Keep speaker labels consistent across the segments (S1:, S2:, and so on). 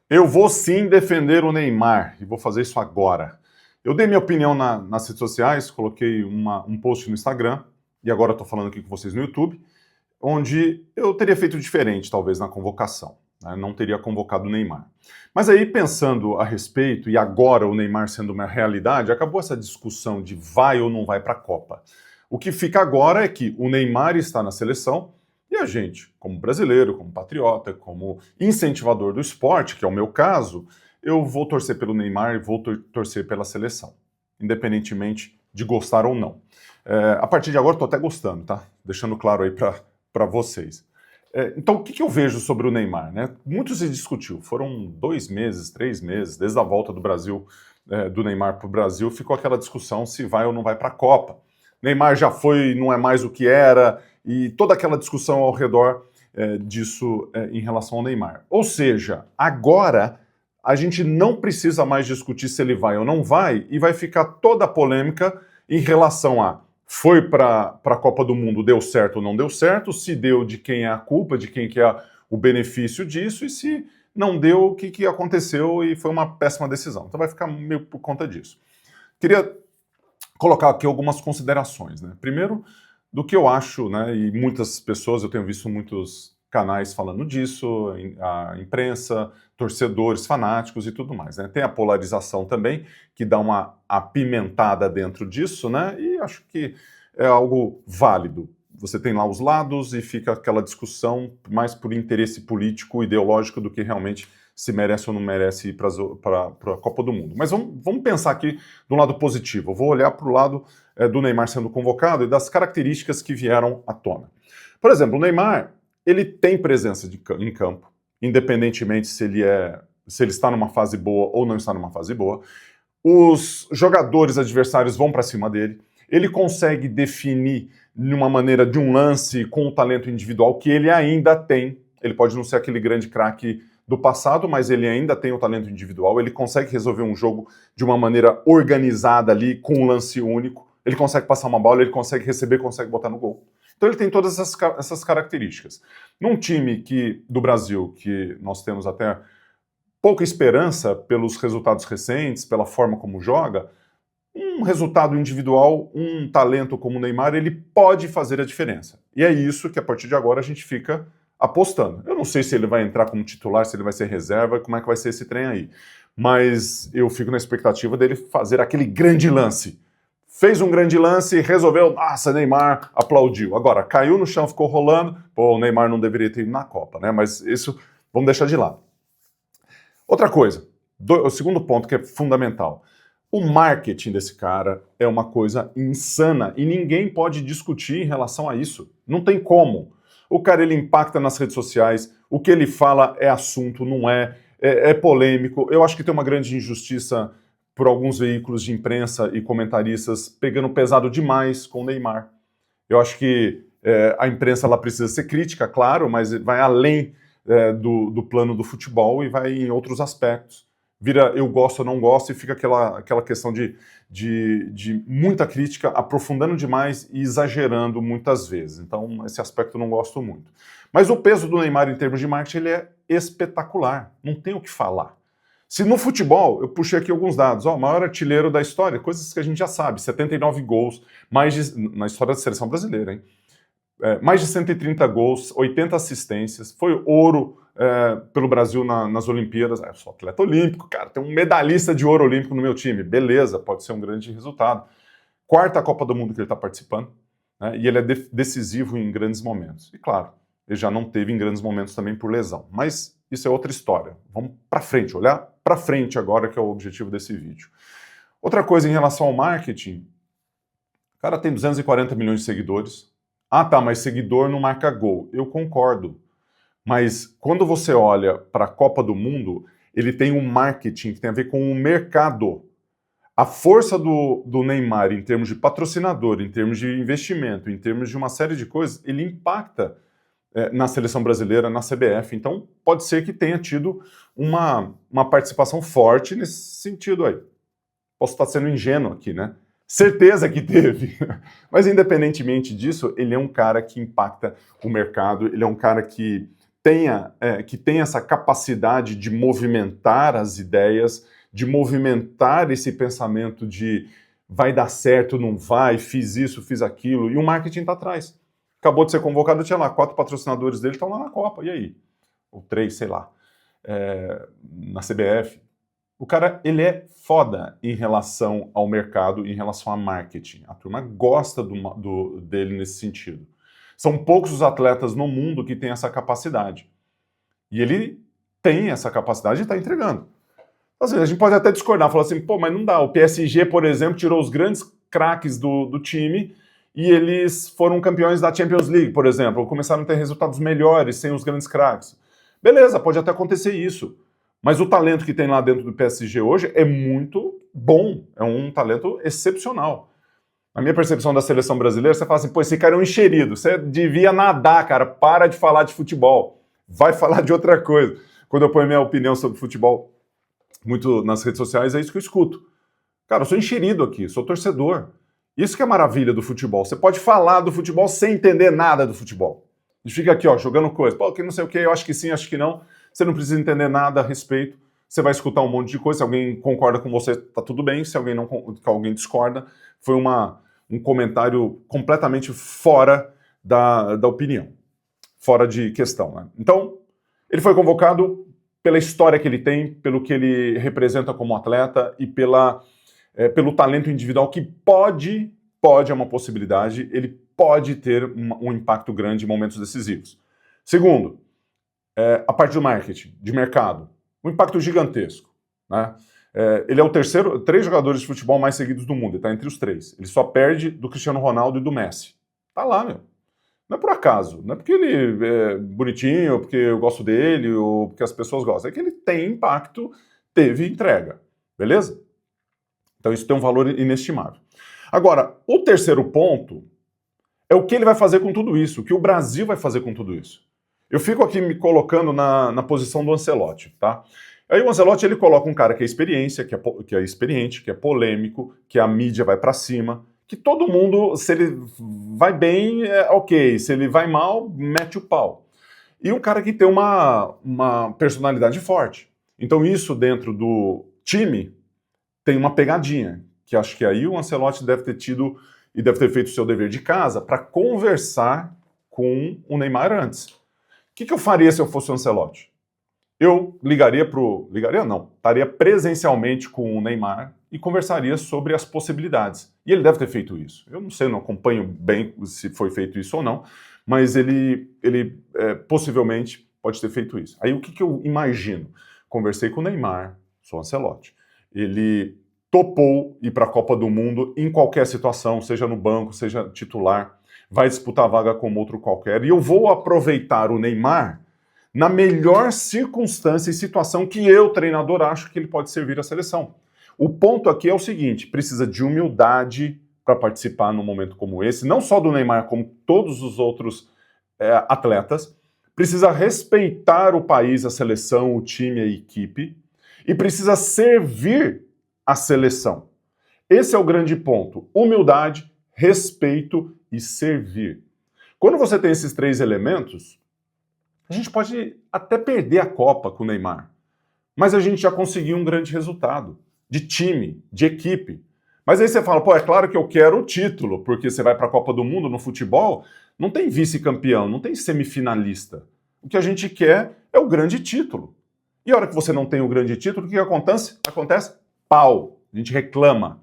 S1: Eu vou sim defender o Neymar e vou fazer isso agora. Eu dei minha opinião nas redes sociais, coloquei um post no Instagram e agora estou falando aqui com vocês no YouTube, onde eu teria feito diferente, talvez, na convocação. Né? Não teria convocado o Neymar. Mas aí, pensando a respeito, e agora o Neymar sendo uma realidade, acabou essa discussão de vai ou não vai para a Copa. O que fica agora é que o Neymar está na seleção e a gente, como brasileiro, como patriota, como incentivador do esporte, que é o meu caso, eu vou torcer pelo Neymar e vou torcer pela seleção, independentemente de gostar ou não. A partir de agora, estou até gostando, tá? Deixando claro aí para vocês. Então, o que eu vejo sobre o Neymar? Né? Muito se discutiu, foram 2 meses, 3 meses, desde a volta do Brasil, do Neymar para o Brasil, ficou aquela discussão se vai ou não vai para a Copa. Neymar já foi, não é mais o que era, e toda aquela discussão ao redor disso em relação ao Neymar. Ou seja, agora a gente não precisa mais discutir se ele vai ou não vai, e vai ficar toda a polêmica em relação a foi para a Copa do Mundo, deu certo ou não deu certo, se deu, de quem é a culpa, de quem que é o benefício disso, e se não deu, o que aconteceu e foi uma péssima decisão. Então vai ficar meio por conta disso. Queria colocar aqui algumas considerações. Né? Primeiro, do que eu acho, né, e muitas pessoas, eu tenho visto muitos canais falando disso, a imprensa, torcedores fanáticos e tudo mais. Né? Tem a polarização também, que dá uma apimentada dentro disso, né? E acho que é algo válido. Você tem lá os lados e fica aquela discussão mais por interesse político, ideológico, do que realmente se merece ou não merece ir para a Copa do Mundo. Mas vamos pensar aqui do lado positivo. Eu vou olhar para o lado do Neymar sendo convocado e das características que vieram à tona. Por exemplo, o Neymar, ele tem presença em campo, independentemente se ele está numa fase boa ou não está numa fase boa. Os jogadores adversários vão para cima dele. Ele consegue definir de uma maneira de um lance com o talento individual que ele ainda tem. Ele pode não ser aquele grande craque do passado, mas ele ainda tem o talento individual. Ele consegue resolver um jogo de uma maneira organizada ali, com um lance único. Ele consegue passar uma bola, ele consegue receber, consegue botar no gol. Então ele tem todas essas características. Num time do Brasil, que nós temos até pouca esperança pelos resultados recentes, pela forma como joga, um resultado individual, um talento como o Neymar, ele pode fazer a diferença. E é isso que a partir de agora a gente fica apostando. Eu não sei se ele vai entrar como titular, se ele vai ser reserva, como é que vai ser esse trem aí. Mas eu fico na expectativa dele fazer aquele grande lance. Fez um grande lance, resolveu, nossa, Neymar aplaudiu. Agora, caiu no chão, ficou rolando, pô, o Neymar não deveria ter ido na Copa, né? Mas isso vamos deixar de lado. Outra coisa, o segundo ponto que é fundamental. O marketing desse cara é uma coisa insana e ninguém pode discutir em relação a isso. Não tem como. O cara, ele impacta nas redes sociais, o que ele fala é assunto, não é polêmico. Eu acho que tem uma grande injustiça por alguns veículos de imprensa e comentaristas pegando pesado demais com o Neymar. Eu acho que a imprensa ela precisa ser crítica, claro, mas vai além do plano do futebol e vai em outros aspectos. Vira eu gosto ou não gosto e fica aquela questão de muita crítica, aprofundando demais e exagerando muitas vezes. Então, esse aspecto eu não gosto muito. Mas o peso do Neymar em termos de marketing ele é espetacular, não tem o que falar. Se no futebol, eu puxei aqui alguns dados, o maior artilheiro da história, coisas que a gente já sabe, 79 gols, na história da seleção brasileira, hein? Mais de 130 gols, 80 assistências, foi ouro pelo Brasil nas Olimpíadas. Eu sou atleta olímpico, cara, tem um medalhista de ouro olímpico no meu time, beleza, pode ser um grande resultado. Quarta Copa do Mundo que ele está participando, né, e ele é decisivo em grandes momentos. E claro, ele já não teve em grandes momentos também por lesão, mas isso é outra história. Vamos para frente, olhar para frente agora, que é o objetivo desse vídeo. Outra coisa em relação ao marketing, o cara tem 240 milhões de seguidores. Ah, tá, mas seguidor não marca gol. Eu concordo. Mas quando você olha para a Copa do Mundo, ele tem um marketing que tem a ver com o mercado. A força do Neymar em termos de patrocinador, em termos de investimento, em termos de uma série de coisas, ele impacta na seleção brasileira, na CBF. Então, pode ser que tenha tido uma participação forte nesse sentido aí. Posso estar sendo ingênuo aqui, né? Certeza que teve. Mas, independentemente disso, ele é um cara que impacta o mercado, ele é um cara que que tenha essa capacidade de movimentar as ideias, de movimentar esse pensamento de vai dar certo, não vai, fiz isso, fiz aquilo, e o marketing está atrás. Acabou de ser convocado, tinha lá 4 patrocinadores dele, estão lá na Copa, e aí? Ou 3, sei lá, na CBF. O cara, ele é foda em relação ao mercado, em relação a marketing. A turma gosta dele nesse sentido. São poucos os atletas no mundo que têm essa capacidade. E ele tem essa capacidade e está entregando. Assim, a gente pode até discordar, falar assim, pô, mas não dá. O PSG, por exemplo, tirou os grandes craques do time e eles foram campeões da Champions League, por exemplo, ou começaram a ter resultados melhores sem os grandes craques. Beleza, pode até acontecer isso. Mas o talento que tem lá dentro do PSG hoje é muito bom, é um talento excepcional. Na minha percepção da seleção brasileira, você fala assim, pô, esse cara é um enxerido, você devia nadar, cara, para de falar de futebol, vai falar de outra coisa. Quando eu ponho minha opinião sobre futebol muito nas redes sociais, é isso que eu escuto. Cara, eu sou enxerido aqui, sou torcedor. Isso que é a maravilha do futebol. Você pode falar do futebol sem entender nada do futebol. A gente fica aqui, ó, jogando coisa. Pô, que não sei o que, eu acho que sim, acho que não. Você não precisa entender nada a respeito. Você vai escutar um monte de coisa. Se alguém concorda com você, tá tudo bem. Se alguém não, alguém discorda, foi um comentário completamente fora da opinião. Fora de questão, né? Então, ele foi convocado pela história que ele tem, pelo que ele representa como atleta e pelo talento individual que pode, é uma possibilidade, ele pode ter um impacto grande em momentos decisivos. Segundo, a parte do marketing, de mercado, um impacto gigantesco, né? Ele é o 3 jogadores de futebol mais seguidos do mundo, ele está entre os 3. Ele só perde do Cristiano Ronaldo e do Messi. Tá lá, meu. Não é por acaso, não é porque ele é bonitinho, ou porque eu gosto dele, ou porque as pessoas gostam. É que ele tem impacto, teve entrega, beleza? Então isso tem um valor inestimável. Agora, o terceiro ponto é o que ele vai fazer com tudo isso, o que o Brasil vai fazer com tudo isso. Eu fico aqui me colocando na posição do Ancelotti, tá? Aí o Ancelotti, ele coloca um cara que é experiência, que é experiente, que é polêmico, que a mídia vai pra cima, que todo mundo, se ele vai bem, ok, se ele vai mal, mete o pau. E um cara que tem uma personalidade forte. Então isso dentro do time tem uma pegadinha, que acho que aí o Ancelotti deve ter tido e deve ter feito o seu dever de casa para conversar com o Neymar antes. O que eu faria se eu fosse o Ancelotti? Eu estaria presencialmente com o Neymar e conversaria sobre as possibilidades. E ele deve ter feito isso. Eu não sei, não acompanho bem se foi feito isso ou não, mas ele possivelmente pode ter feito isso. Aí o que eu imagino? Conversei com o Neymar, sou Ancelotti. Ele topou ir para a Copa do Mundo em qualquer situação, seja no banco, seja titular, vai disputar a vaga como outro qualquer. E eu vou aproveitar o Neymar na melhor circunstância e situação que eu, treinador, acho que ele pode servir à seleção. O ponto aqui é o seguinte, precisa de humildade para participar num momento como esse, não só do Neymar, como todos os outros atletas, precisa respeitar o país, a seleção, o time, a equipe, e precisa servir a seleção. Esse é o grande ponto, humildade, respeito e servir. Quando você tem esses 3 elementos, a gente pode até perder a Copa com o Neymar, mas a gente já conseguiu um grande resultado de time, de equipe. Mas aí você fala, pô, é claro que eu quero o título, porque você vai para a Copa do Mundo no futebol, não tem vice-campeão, não tem semifinalista. O que a gente quer é o grande título. E a hora que você não tem o grande título, o que acontece? Pau. A gente reclama.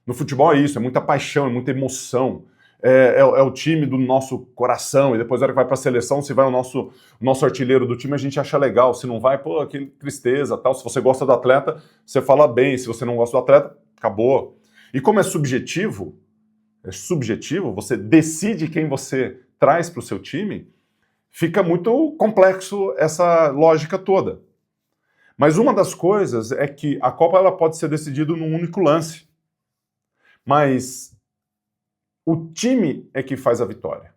S1: No futebol é isso, é muita paixão, é muita emoção. É o time do nosso coração, e depois, na hora que vai para a seleção, se vai o nosso artilheiro do time, a gente acha legal. Se não vai, pô, que tristeza, tal. Se você gosta do atleta, você fala bem. Se você não gosta do atleta, acabou. E como é subjetivo, você decide quem você traz para o seu time, fica muito complexo essa lógica toda. Mas uma das coisas é que a Copa ela pode ser decidida num único lance. Mas o time é que faz a vitória.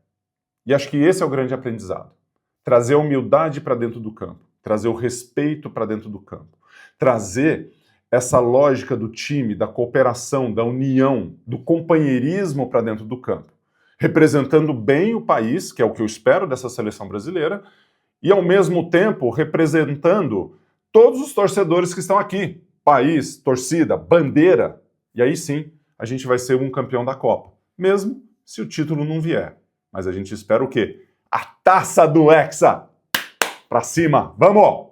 S1: E acho que esse é o grande aprendizado. Trazer a humildade para dentro do campo. Trazer o respeito para dentro do campo. Trazer essa lógica do time, da cooperação, da união, do companheirismo para dentro do campo. Representando bem o país, que é o que eu espero dessa seleção brasileira, e ao mesmo tempo representando todos os torcedores que estão aqui. País, torcida, bandeira. E aí sim, a gente vai ser um campeão da Copa. Mesmo se o título não vier. Mas a gente espera o quê? A taça do Hexa! Pra cima! Vamos!